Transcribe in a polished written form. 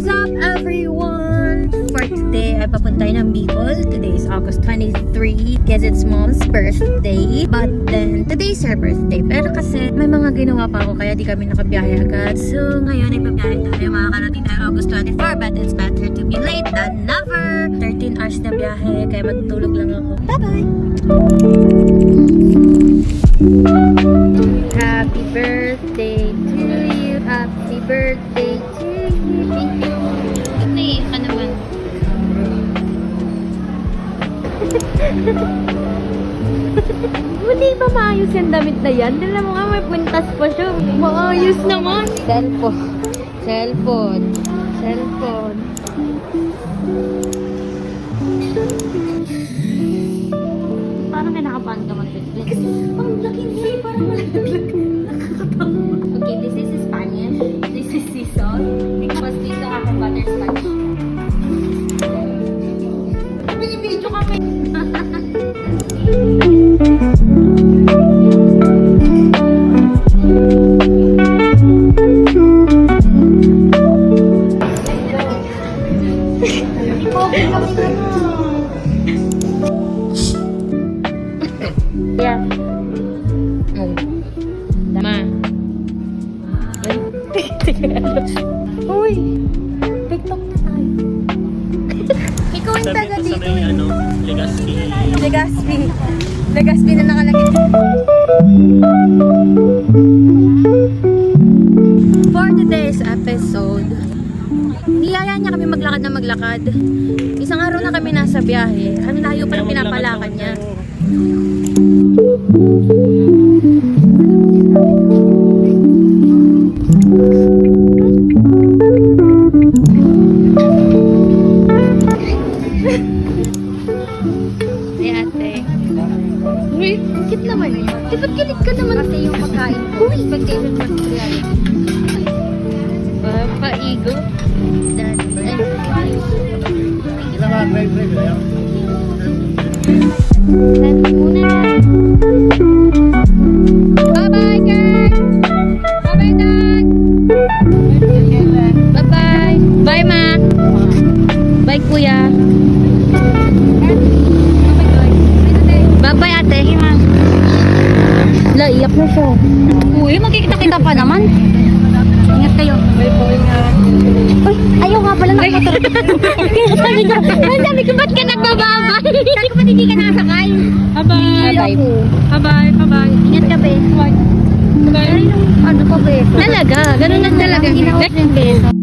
What's up everyone? For today ay papunta tayo ng Bicol. Today is August 23 because it's mom's birthday. But then today's her birthday. Pero kasi may mga ginawa pa ako kaya di kami nakabiyahe agad. So ngayon ay pabiyahe tayo. Makakarating tayo August 24 but it's better to be late than never. 13 hours na biyahe kaya matutulog lang ako. Bye-bye! Happy birthday to you. Happy birthday to you. Thank you. Naiiyak ka naman. Hindi ba maayos yung damit na yan? Dala mo nga may puntas pa siya. Maayos naman. Cellphone. Cellphone. Cellphone. Parang kinakabahan ka mag-flip. Kasi ang laki niya. Parang malaglag. Okay, this is Spanish. This is sisal. Tapos dito ako butterscotch. Binibidyo kami. Yeah. Ma. Uy. TikTok na tayo. Ikaw yung taga dito. Legazpi. Legazpi. Legazpi na nakalagay. For today's episode, niyaya niya kami maglakad na maglakad. Isang araw na kami nasa biyahe. Ang layo pa ng pinapalakad niya. Ay ate. Uy, kit naman yun. Di ba't kilit ka naman? Kasi yung pagkain ko. Expectation mo siya. Paigo. Bye-bye, guys! Bye-bye, Dad! Bye-bye! Bye, Ma! Bye, Kuya! Bye-bye, ate! Iyak na siya. Uy, magkikita-kita pa naman. Ingat kayo. Bye-bye nga. Uy, ayaw nga pala ng motor. Sabi ko, ba't ka nagbababay? Sabi ko, ba't hindi ka nakasakay? Bye-bye. Bye-bye. Bye-bye. Ingat ka, be. Bye. Ano pa, be? Talaga. Ganun lang talaga. Ginawa ng beso.